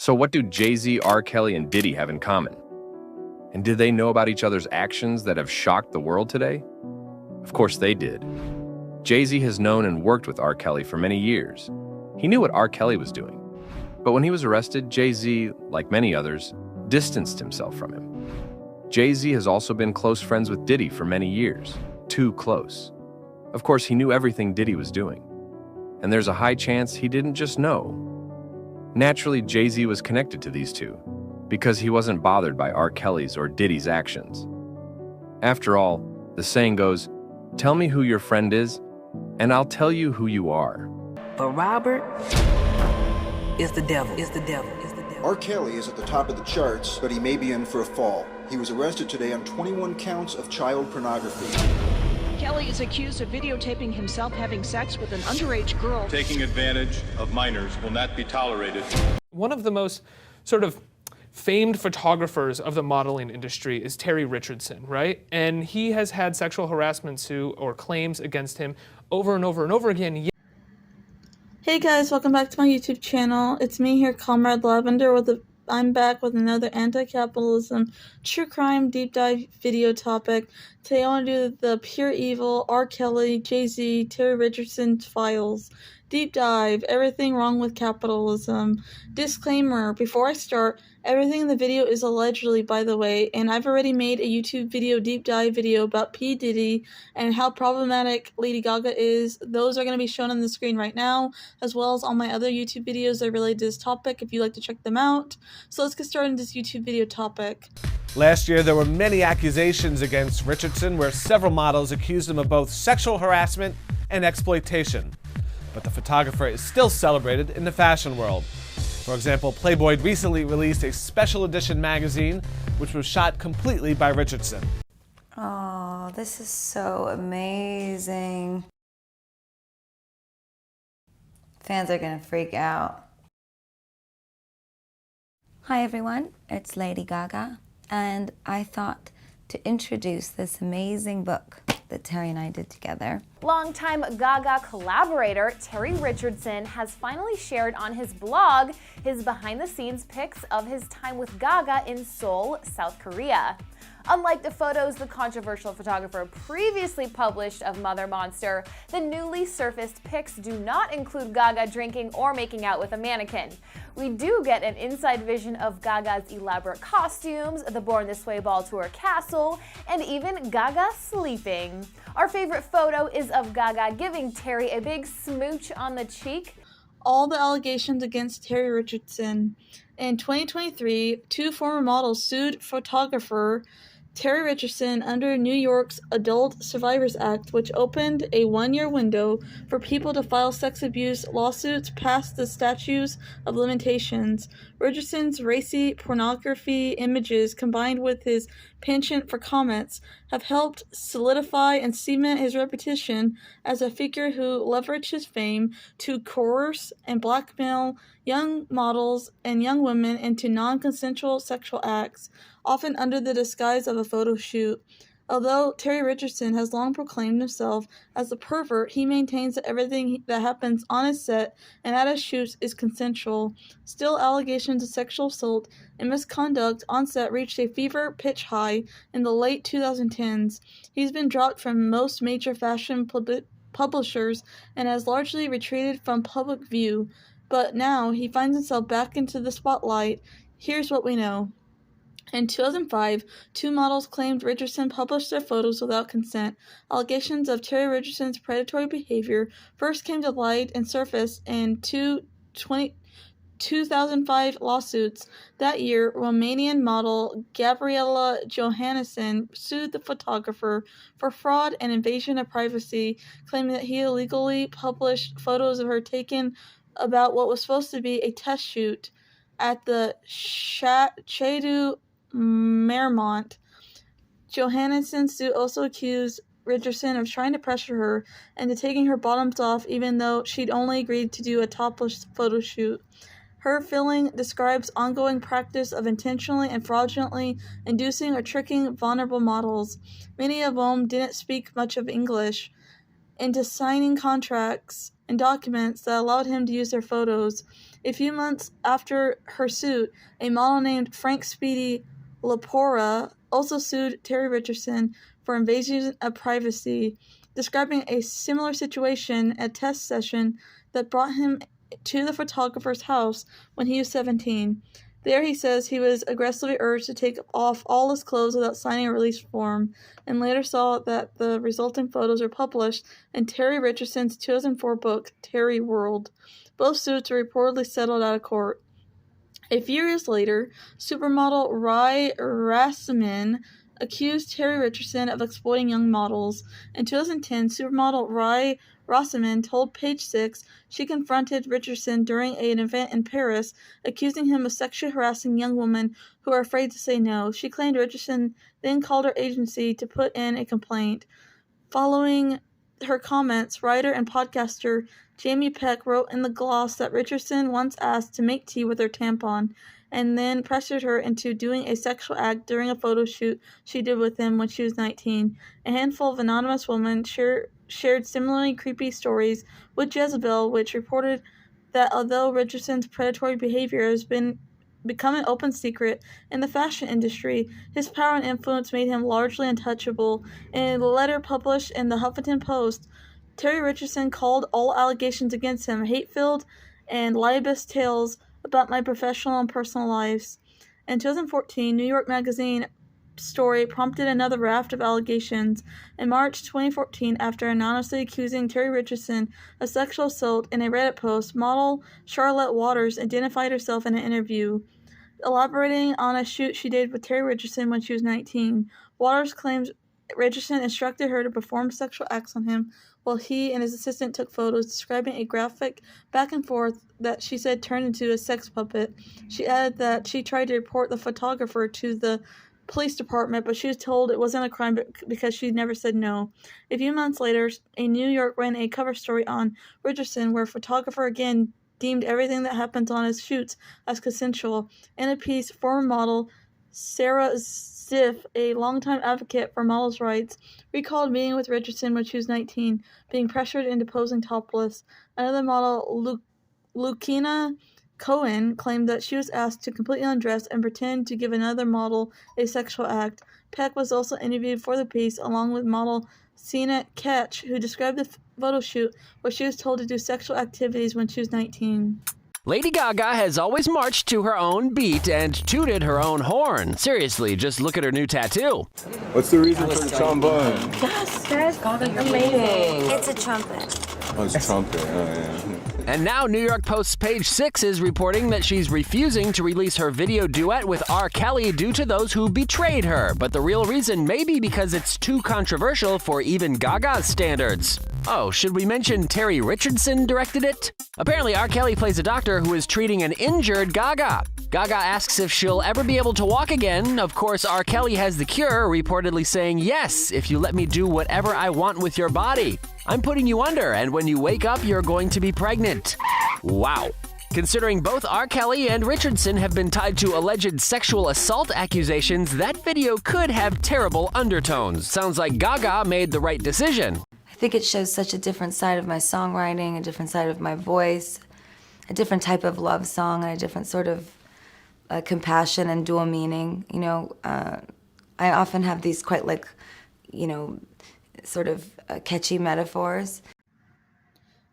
So what do Jay-Z, R. Kelly, and Diddy have in common? And did they know about each other's actions that have shocked the world today? Of course they did. Jay-Z has known and worked with R. Kelly for many years. He knew what R. Kelly was doing. But when he was arrested, Jay-Z, like many others, distanced himself from him. Jay-Z has also been close friends with Diddy for many years, too close. Of course, he knew everything Diddy was doing. And there's a high chance he didn't just know. Naturally, Jay-Z was connected to these two, because he wasn't bothered by R. Kelly's or Diddy's actions. After all, the saying goes, "Tell me who your friend is, and I'll tell you who you are." But Robert is the devil. R. Kelly is at the top of the charts, but he may be in for a fall. He was arrested today on 21 counts of child pornography. Kelly is accused of videotaping himself having sex with an underage girl. Taking advantage of minors will not be tolerated. One of the most sort of famed photographers of the modeling industry is Terry Richardson, right? And he has had sexual harassment suit or claims against him over and over and over again. Hey guys, welcome back to my YouTube channel. It's me here, Comrade Lavender, I'm back with another anti-capitalism true crime deep dive video topic. Today I want to do the pure evil R. Kelly, Jay-Z, Terry Richardson Files. Deep dive, everything wrong with capitalism. Disclaimer, before I start, everything in the video is allegedly, by the way, and I've already made a YouTube video, deep dive video about P. Diddy and how problematic Lady Gaga is. Those are going to be shown on the screen right now, as well as all my other YouTube videos that relate to this topic if you'd like to check them out. So let's get started in this YouTube video topic. Last year, there were many accusations against Richardson, where several models accused him of both sexual harassment and exploitation. But the photographer is still celebrated in the fashion world. For example, Playboy recently released a special edition magazine, which was shot completely by Richardson. Oh, this is so amazing. Fans are gonna freak out. Hi everyone, it's Lady Gaga, and I thought to introduce this amazing book that Terry and I did together. Longtime Gaga collaborator Terry Richardson has finally shared on his blog his behind-the-scenes pics of his time with Gaga in Seoul, South Korea. Unlike the photos the controversial photographer previously published of Mother Monster, the newly surfaced pics do not include Gaga drinking or making out with a mannequin. We do get an inside vision of Gaga's elaborate costumes, the Born This Way Ball Tour castle, and even Gaga sleeping. Our favorite photo is of Gaga giving Terry a big smooch on the cheek. All the allegations against Terry Richardson. In 2023, two former models sued photographer Terry Richardson under New York's Adult Survivors Act, which opened a one-year window for people to file sex abuse lawsuits past the statute of limitations. Richardson's racy pornography images, combined with his penchant for comments, have helped solidify and cement his reputation as a figure who leveraged his fame to coerce and blackmail young models and young women into non-consensual sexual acts, often under the disguise of a photo shoot. Although Terry Richardson has long proclaimed himself as a pervert, he maintains that everything that happens on his set and at his shoots is consensual. Still, allegations of sexual assault and misconduct on set reached a fever pitch high in the late 2010s. He's been dropped from most major fashion publishers and has largely retreated from public view. But now he finds himself back into the spotlight. Here's what we know. In 2005, two models claimed Richardson published their photos without consent. Allegations of Terry Richardson's predatory behavior first came to light and surfaced in 2005 lawsuits. That year, Romanian model Gabriela Johansson sued the photographer for fraud and invasion of privacy, claiming that he illegally published photos of her taken about what was supposed to be a test shoot at the Château Marmont. Johansson suit also accused Richardson of trying to pressure her into taking her bottoms off even though she'd only agreed to do a topless photo shoot. Her filing describes ongoing practice of intentionally and fraudulently inducing or tricking vulnerable models, many of whom didn't speak much of English, into signing contracts and documents that allowed him to use their photos. A few months after her suit, a model named Frank Speedy Lapora also sued Terry Richardson for invasion of privacy, describing a similar situation at a test session that brought him to the photographer's house when he was 17. There he says he was aggressively urged to take off all his clothes without signing a release form, and later saw that the resulting photos were published in Terry Richardson's 2004 book, Terry World. Both suits were reportedly settled out of court. A few years later, supermodel Rie Rasmussen accused Terry Richardson of exploiting young models. In 2010, supermodel Rie Rasmussen told Page Six she confronted Richardson during an event in Paris, accusing him of sexually harassing young women who are afraid to say no. She claimed Richardson then called her agency to put in a complaint. Following her comments, writer and podcaster Jamie Peck wrote in the gloss that Richardson once asked to make tea with her tampon, and then pressured her into doing a sexual act during a photo shoot she did with him when she was 19. A handful of anonymous women shared similarly creepy stories with Jezebel, which reported that although Richardson's predatory behavior has become an open secret in the fashion industry, his power and influence made him largely untouchable. In a letter published in the Huffington Post, Terry Richardson called all allegations against him hate-filled and libelous tales about my professional and personal lives. In 2014, New York Magazine story prompted another raft of allegations. In March 2014, after anonymously accusing Terry Richardson of sexual assault in a Reddit post, model Charlotte Waters identified herself in an interview, elaborating on a shoot she did with Terry Richardson when she was 19. Waters claims Richardson instructed her to perform sexual acts on him while he and his assistant took photos, describing a graphic back and forth that she said turned into a sex puppet. She added that she tried to report the photographer to the police department, but she was told it wasn't a crime because she never said no. A few months later, a New York ran a cover story on Richardson where a photographer again deemed everything that happened on his shoots as consensual. In a piece, former model Sarah Ziff, a longtime advocate for models' rights, recalled meeting with Richardson when she was 19, being pressured into posing topless. Another model, Lucina Cohen, claimed that she was asked to completely undress and pretend to give another model a sexual act. Peck was also interviewed for the piece, along with model Sina Ketch, who described the photo shoot where she was told to do sexual activities when she was 19. Lady Gaga has always marched to her own beat and tooted her own horn. Seriously, just look at her new tattoo. What's the reason for the trombone? Yes, amazing. It's a trumpet. Oh, it's a trumpet. Oh, yeah. And now New York Post's Page Six is reporting that she's refusing to release her video duet with R. Kelly due to those who betrayed her. But the real reason may be because it's too controversial for even Gaga's standards. Oh, should we mention Terry Richardson directed it? Apparently, R. Kelly plays a doctor who is treating an injured Gaga. Gaga asks if she'll ever be able to walk again. Of course, R. Kelly has the cure, reportedly saying, "Yes, if you let me do whatever I want with your body. I'm putting you under, and when you wake up, you're going to be pregnant." Wow. Considering both R. Kelly and Richardson have been tied to alleged sexual assault accusations, that video could have terrible undertones. Sounds like Gaga made the right decision. I think it shows such a different side of my songwriting, a different side of my voice, a different type of love song, and a different sort of compassion and dual meaning. You know, I often have these quite sort of catchy metaphors.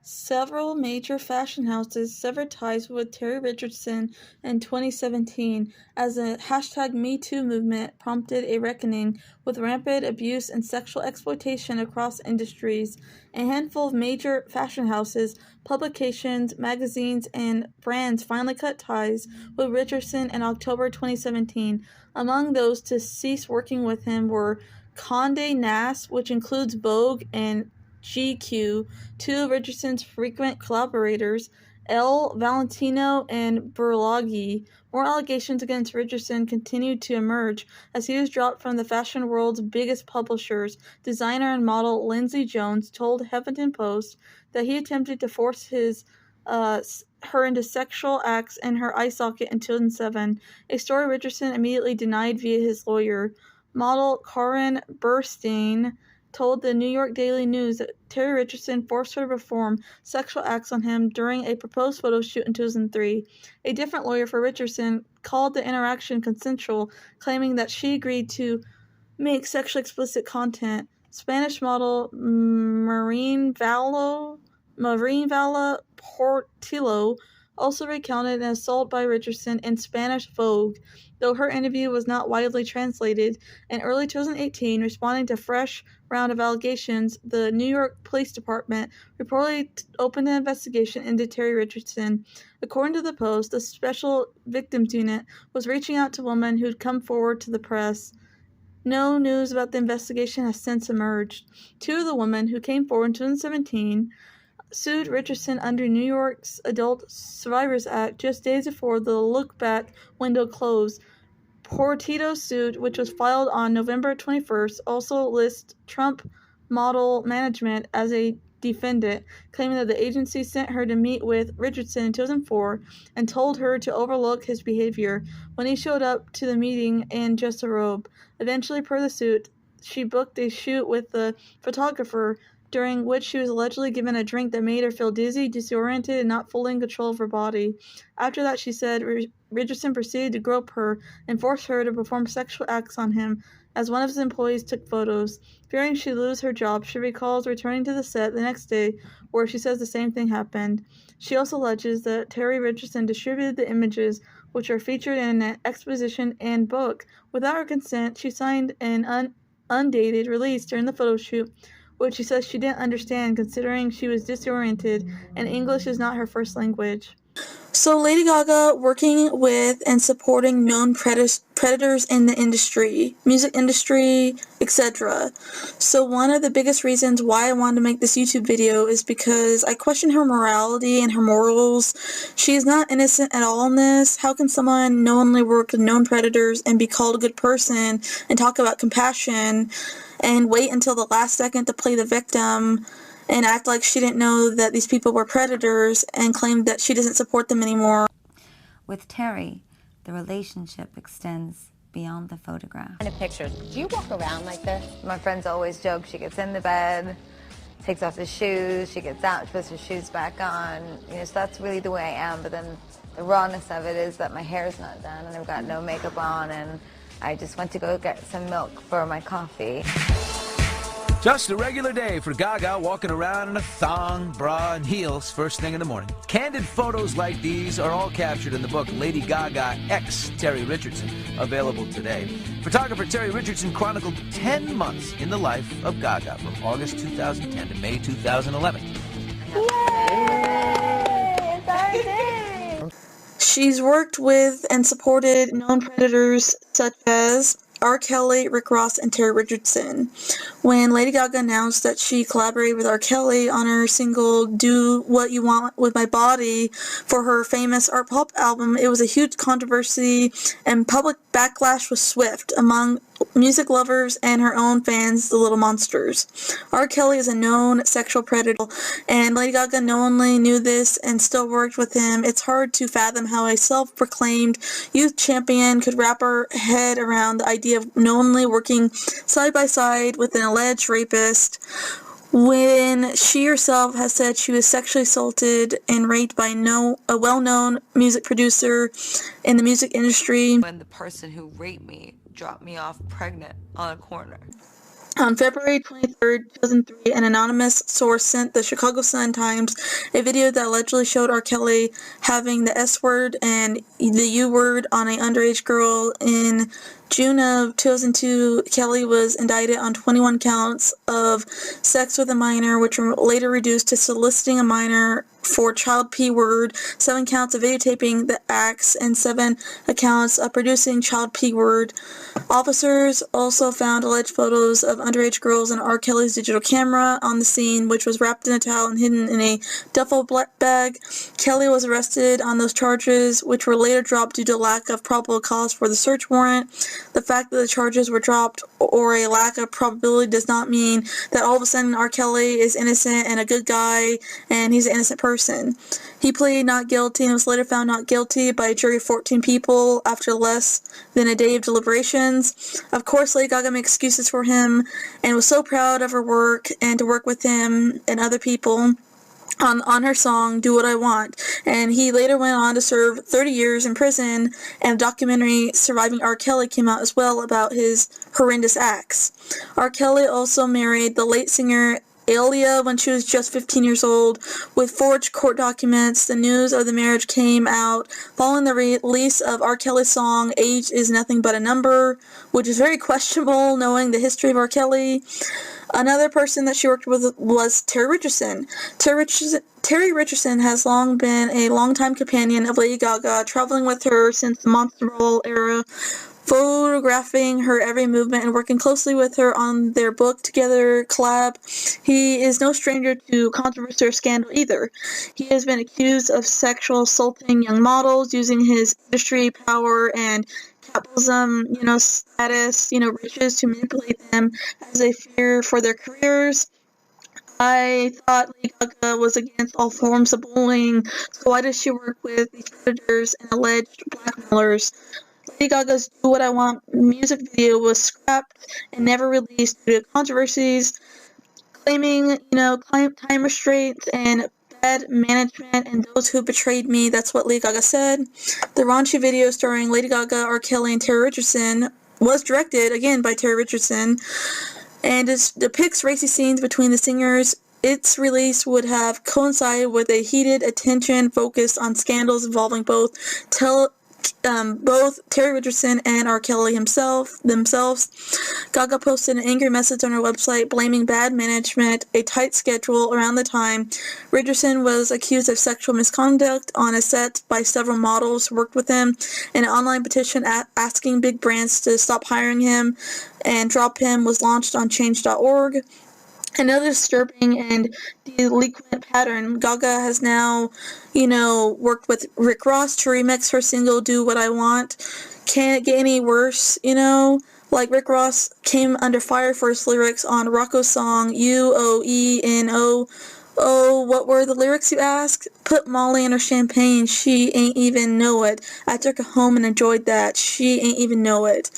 Several major fashion houses severed ties with Terry Richardson in 2017 as the #MeToo movement prompted a reckoning with rampant abuse and sexual exploitation across industries. A handful of major fashion houses, publications, magazines, and brands finally cut ties with Richardson in October 2017. Among those to cease working with him were Condé Nast, which includes Vogue and GQ, two of Richardson's frequent collaborators, Elle, Valentino, and Bulgari. More allegations against Richardson continued to emerge as he was dropped from the fashion world's biggest publishers. Designer and model Lindsay Jones told Huffington Post that he attempted to force her into sexual acts in her eye socket in 2007, a story Richardson immediately denied via his lawyer. Model Karen Burstein told the New York Daily News that Terry Richardson forced her to perform sexual acts on him during a proposed photo shoot in 2003. A different lawyer for Richardson called the interaction consensual, claiming that she agreed to make sexually explicit content. Spanish model Marine Vala Portillo also recounted an assault by Richardson in Spanish Vogue, though her interview was not widely translated. In early 2018, responding to a fresh round of allegations, the New York Police Department reportedly opened an investigation into Terry Richardson. According to the Post, the Special Victims Unit was reaching out to women who'd come forward to the press. No news about the investigation has since emerged. Two of the women who came forward in 2017 sued Richardson under New York's Adult Survivors Act just days before the look-back window closed. Portillo's suit, which was filed on November 21st, also lists Trump Model Management as a defendant, claiming that the agency sent her to meet with Richardson in 2004 and told her to overlook his behavior when he showed up to the meeting in just a robe. Eventually, per the suit, she booked a shoot with the photographer, during which she was allegedly given a drink that made her feel dizzy, disoriented, and not fully in control of her body. After that, she said, Richardson proceeded to grope her and force her to perform sexual acts on him as one of his employees took photos. Fearing she'd lose her job, she recalls returning to the set the next day, where she says the same thing happened. She also alleges that Terry Richardson distributed the images, which are featured in an exposition and book. Without her consent, she signed an undated release during the photo shoot, which she says she didn't understand considering she was disoriented and English is not her first language. So Lady Gaga working with and supporting known predators in the industry, music industry, etc. So one of the biggest reasons why I wanted to make this YouTube video is because I question her morality and her morals. She is not innocent at all in this. How can someone knowingly work with known predators and be called a good person and talk about compassion and wait until the last second to play the victim and act like she didn't know that these people were predators and claim that she doesn't support them anymore? With Terry, the relationship extends beyond the photograph. And pictures. Do you walk around like this? My friends always joke she gets in the bed, takes off the shoes, she gets out, she puts her shoes back on. You know, so that's really the way I am. But then the rawness of it is that my hair's not done and I've got no makeup on and I just went to go get some milk for my coffee. Just a regular day for Gaga, walking around in a thong, bra, and heels first thing in the morning. Candid photos like these are all captured in the book Lady Gaga X Terry Richardson, available today. Photographer Terry Richardson chronicled 10 months in the life of Gaga from August 2010 to May 2011. Yay! It's our day! She's worked with and supported known predators such as R. Kelly, Rick Ross, and Terry Richardson. When Lady Gaga announced that she collaborated with R. Kelly on her single Do What You Want With My Body for her famous art pop album, it was a huge controversy and public backlash was swift among music lovers and her own fans, the Little Monsters. R. Kelly is a known sexual predator, and Lady Gaga knowingly knew this and still worked with him. It's hard to fathom how a self-proclaimed youth champion could wrap her head around the idea of knowingly working side by side with an alleged rapist, when she herself has said she was sexually assaulted and raped by a well-known music producer in the music industry. When the person who raped me dropped me off pregnant on a corner. On February 23, 2003, an anonymous source sent the Chicago Sun-Times a video that allegedly showed R. Kelly having the S-word and the U-word on an underage girl. In June of 2002, Kelly was indicted on 21 counts of sex with a minor, which were later reduced to soliciting a minor for child P-word, 7 counts of videotaping the acts, and 7 accounts of producing child P-word. Officers also found alleged photos of underage girls in R. Kelly's digital camera on the scene, which was wrapped in a towel and hidden in a duffel bag. Kelly was arrested on those charges, which were later dropped due to lack of probable cause for the search warrant. The fact that the charges were dropped or a lack of probability does not mean that all of a sudden R. Kelly is innocent and a good guy and he's an innocent person. He pleaded not guilty and was later found not guilty by a jury of 14 people after less than a day of deliberations. Of course, Lady Gaga made excuses for him and was so proud of her work and to work with him and other people on her song, Do What I Want. And he later went on to serve 30 years in prison, and a documentary, Surviving R. Kelly, came out as well about his horrendous acts. R. Kelly also married the late singer Elle when she was just 15 years old. With forged court documents, the news of the marriage came out following the release of R. Kelly's song, Age is Nothing But a Number, which is very questionable knowing the history of R. Kelly. Another person that she worked with was Terry Richardson. Terry Richardson has long been a longtime companion of Lady Gaga, traveling with her since the Monster Ball era, photographing her every movement and working closely with her on their book together collab. He is no stranger to controversy or scandal either. He has been accused of sexual assaulting young models, using his industry power and capitalism, status, riches to manipulate them as a fear for their careers. I thought Lady Gaga was against all forms of bullying, so why does she work with these predators and alleged blackmailers? Lady Gaga's Do What I Want music video was scrapped and never released due to controversies, claiming, time restraints and bad management and those who betrayed me. That's what Lady Gaga said. The raunchy video starring Lady Gaga, R. Kelly, and Terry Richardson was directed, again, by Terry Richardson, and it depicts racy scenes between the singers. Its release would have coincided with a heated attention focused on scandals involving both Terry Richardson and R. Kelly themselves. Gaga posted an angry message on her website blaming bad management, a tight schedule around the time. Richardson was accused of sexual misconduct on a set by several models who worked with him, and an online petition asking big brands to stop hiring him and drop him was launched on change.org. Another disturbing and delinquent pattern. Gaga has now, worked with Rick Ross to remix her single Do What I Want. Can't get any worse, Like Rick Ross came under fire for his lyrics on Rocco's song UOENO. Oh, what were the lyrics, you ask? Put Molly in her champagne, she ain't even know it. I took her home and enjoyed that, she ain't even know it.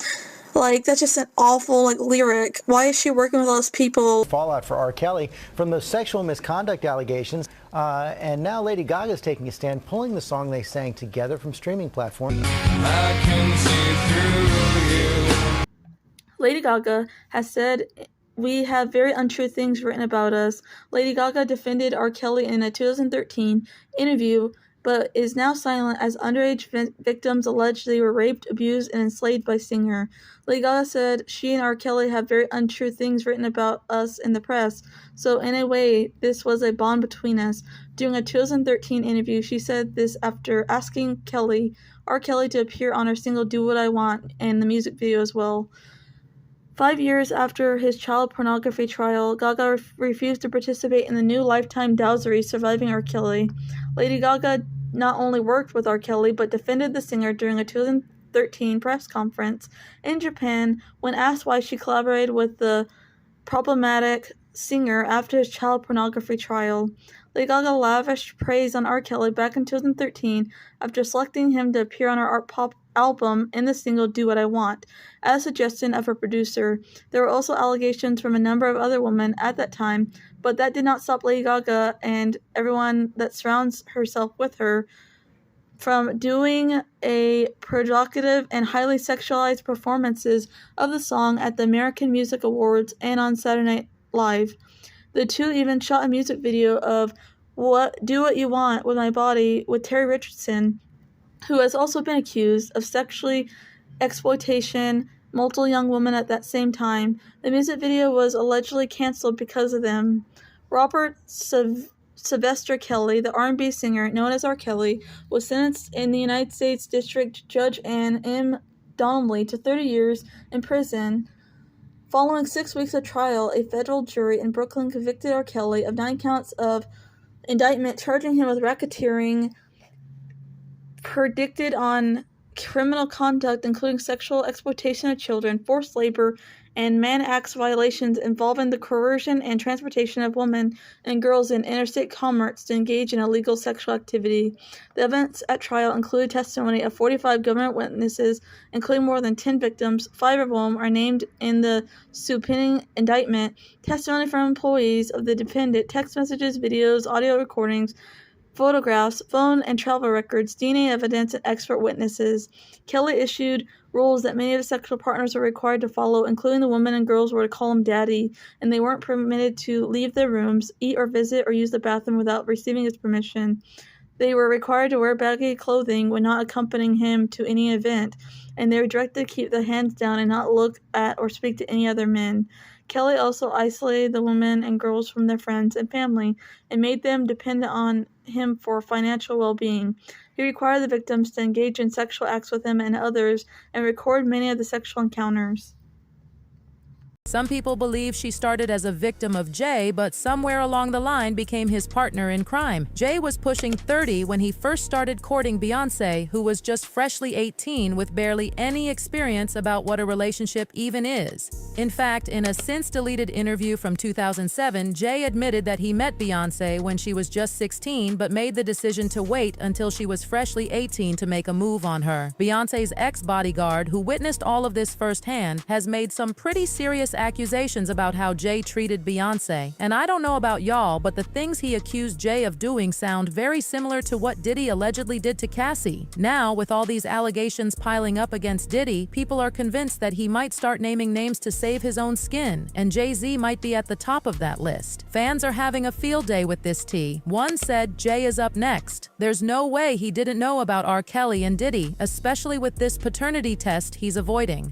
That's just an awful, lyric. Why is she working with all those people? Fallout for R. Kelly from those sexual misconduct allegations. And now Lady Gaga is taking a stand, pulling the song they sang together from streaming platforms. I can see through you. Lady Gaga has said, "We have very untrue things written about us." Lady Gaga defended R. Kelly in a 2013 interview, but is now silent as underage victims allegedly were raped, abused, and enslaved by singer. Lady Gaga said she and R. Kelly have very untrue things written about us in the press, so in a way, this was a bond between us. During a 2013 interview, she said this after asking R. Kelly to appear on her single Do What I Want and the music video as well. 5 years after his child pornography trial, Gaga refused to participate in the new Lifetime dowry Surviving R. Kelly. Lady Gaga not only worked with R. Kelly, but defended the singer during a 2013 press conference in Japan when asked why she collaborated with the problematic singer after his child pornography trial. Lady Gaga lavished praise on R. Kelly back in 2013 after selecting him to appear on her art pop album in the single Do What I Want, at a suggestion of her producer. There were also allegations from a number of other women at that time, but that did not stop Lady Gaga and everyone that surrounds herself with her from doing a provocative and highly sexualized performances of the song at the American Music Awards and on Saturday Night Live. The two even shot a music video of Do What You Want with My Body with Terry Richardson, who has also been accused of sexually exploitation multiple young women at that same time. The music video was allegedly canceled because of them. Robert Sylvester Kelly, the R&B singer known as R. Kelly, was sentenced in the United States District Judge Ann M. Donnelly to 30 years in prison. Following 6 weeks of trial, a federal jury in Brooklyn convicted R. Kelly of 9 counts of indictment, charging him with racketeering, predicted on criminal conduct, including sexual exploitation of children, forced labor, and Mann Act's violations involving the coercion and transportation of women and girls in interstate commerce to engage in illegal sexual activity. The evidence at trial included testimony of 45 government witnesses, including more than 10 victims, 5 of whom are named in the subpoenaing indictment, testimony from employees of the defendant, text messages, videos, audio recordings, photographs, phone and travel records, DNA evidence, and expert witnesses. Kelly issued rules that many of his sexual partners were required to follow, including the women and girls were to call him daddy, and they weren't permitted to leave their rooms, eat or visit or use the bathroom without receiving his permission. They were required to wear baggy clothing when not accompanying him to any event, and they were directed to keep their hands down and not look at or speak to any other men. Kelly also isolated the women and girls from their friends and family and made them dependent on him for financial well-being. He required the victims to engage in sexual acts with him and others and record many of the sexual encounters. Some people believe she started as a victim of Jay, but somewhere along the line became his partner in crime. Jay was pushing 30 when he first started courting Beyonce, who was just freshly 18 with barely any experience about what a relationship even is. In fact, in a since-deleted interview from 2007, Jay admitted that he met Beyonce when she was just 16, but made the decision to wait until she was freshly 18 to make a move on her. Beyonce's ex-bodyguard, who witnessed all of this firsthand, has made some pretty serious accusations about how Jay treated Beyonce. And I don't know about y'all, but the things he accused Jay of doing sound very similar to what Diddy allegedly did to Cassie. Now, with all these allegations piling up against Diddy, people are convinced that he might start naming names to save his own skin, and Jay-Z might be at the top of that list. Fans are having a field day with this tea. One said Jay is up next. There's no way he didn't know about R. Kelly and Diddy, especially with this paternity test he's avoiding.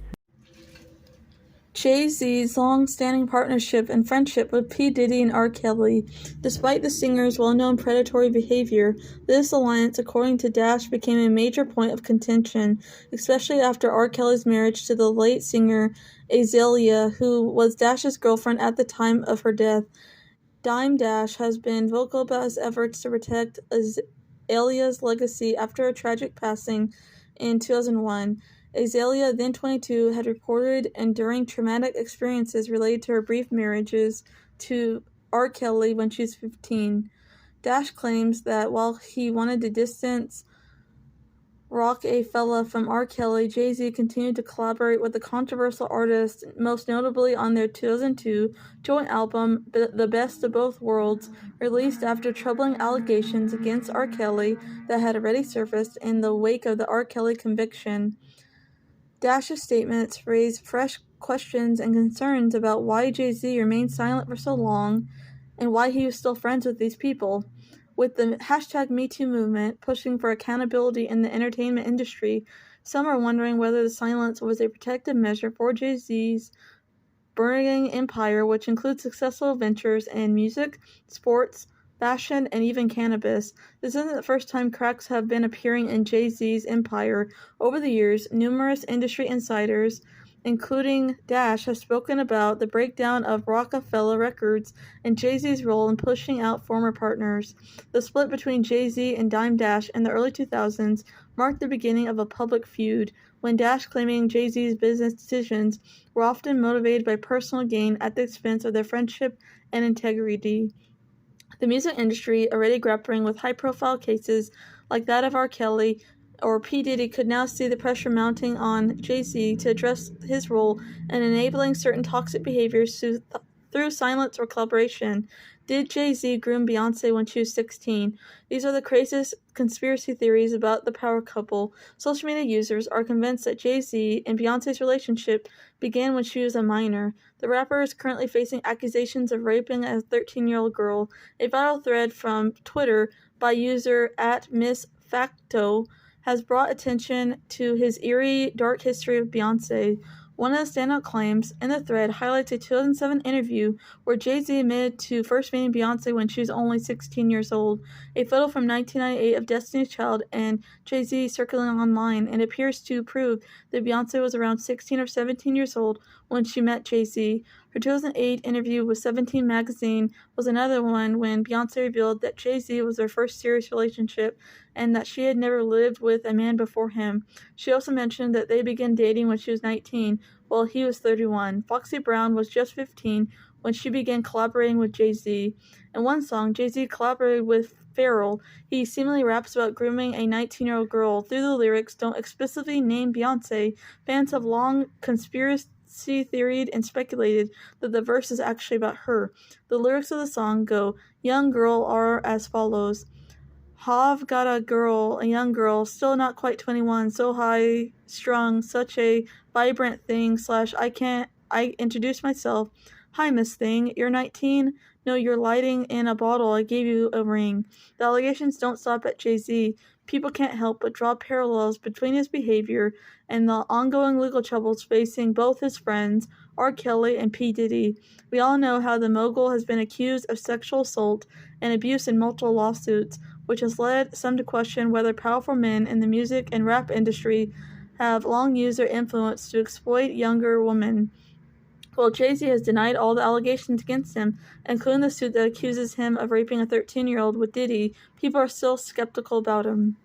Jay-Z's long-standing partnership and friendship with P. Diddy and R. Kelly. Despite the singer's well-known predatory behavior, this alliance, according to Dash, became a major point of contention, especially after R. Kelly's marriage to the late singer Azalea, who was Dash's girlfriend at the time of her death. Dime Dash has been vocal about his efforts to protect Azalea's legacy after her tragic passing in 2001. Azalea, then 22, had reported enduring traumatic experiences related to her brief marriages to R. Kelly when she was 15. Dash claims that while he wanted to distance Roc-A-Fella from R. Kelly, Jay-Z continued to collaborate with the controversial artist, most notably on their 2002 joint album, The Best of Both Worlds, released after troubling allegations against R. Kelly that had already surfaced in the wake of the R. Kelly conviction. Dash's statements raised fresh questions and concerns about why Jay-Z remained silent for so long and why he was still friends with these people. With the hashtag MeToo movement pushing for accountability in the entertainment industry, some are wondering whether the silence was a protective measure for Jay-Z's burgeoning empire, which includes successful ventures in music, sports, fashion, and even cannabis. This isn't the first time cracks have been appearing in Jay-Z's empire. Over the years, numerous industry insiders, including Dash, have spoken about the breakdown of Roc-A-Fella Records and Jay-Z's role in pushing out former partners. The split between Jay-Z and Dime Dash in the early 2000s marked the beginning of a public feud, when Dash claiming Jay-Z's business decisions were often motivated by personal gain at the expense of their friendship and integrity. The music industry, already grappling with high-profile cases like that of R. Kelly or P. Diddy, could now see the pressure mounting on Jay-Z to address his role in enabling certain toxic behaviors through silence or collaboration. Did Jay-Z groom Beyonce when she was 16? These are the craziest conspiracy theories about the power couple. Social media users are convinced that Jay-Z and Beyonce's relationship began when she was a minor. The rapper is currently facing accusations of raping a 13-year-old girl. A viral thread from Twitter by user @MissFacto has brought attention to his eerie, dark history of Beyonce. One of the standout claims in the thread highlights a 2007 interview where Jay-Z admitted to first meeting Beyonce when she was only 16 years old. A photo from 1998 of Destiny's Child and Jay-Z circulating online and appears to prove that Beyonce was around 16 or 17 years old when she met Jay-Z. Her 2008 interview with 17 magazine was another one when Beyoncé revealed that Jay-Z was their first serious relationship and that she had never lived with a man before him. She also mentioned that they began dating when she was 19, while he was 31. Foxy Brown was just 15 when she began collaborating with Jay-Z. In one song, Jay-Z collaborated with Pharrell. He seemingly raps about grooming a 19-year-old girl. Through the lyrics don't explicitly name Beyoncé. Fans have long conspiracy theoried and speculated that the verse is actually about her. The lyrics of the song go, "Young girl" are as follows. "Have got a girl, a young girl, still not quite 21, so high-strung, such a vibrant thing, I introduce myself. Hi, Miss Thing, you're 19? No, you're lighting in a bottle, I gave you a ring." The allegations don't stop at Jay-Z. People can't help but draw parallels between his behavior and the ongoing legal troubles facing both his friends, R. Kelly and P. Diddy. We all know how the mogul has been accused of sexual assault and abuse in multiple lawsuits, which has led some to question whether powerful men in the music and rap industry have long used their influence to exploit younger women. While Jay-Z has denied all the allegations against him, including the suit that accuses him of raping a 13-year-old with Diddy, people are still skeptical about him.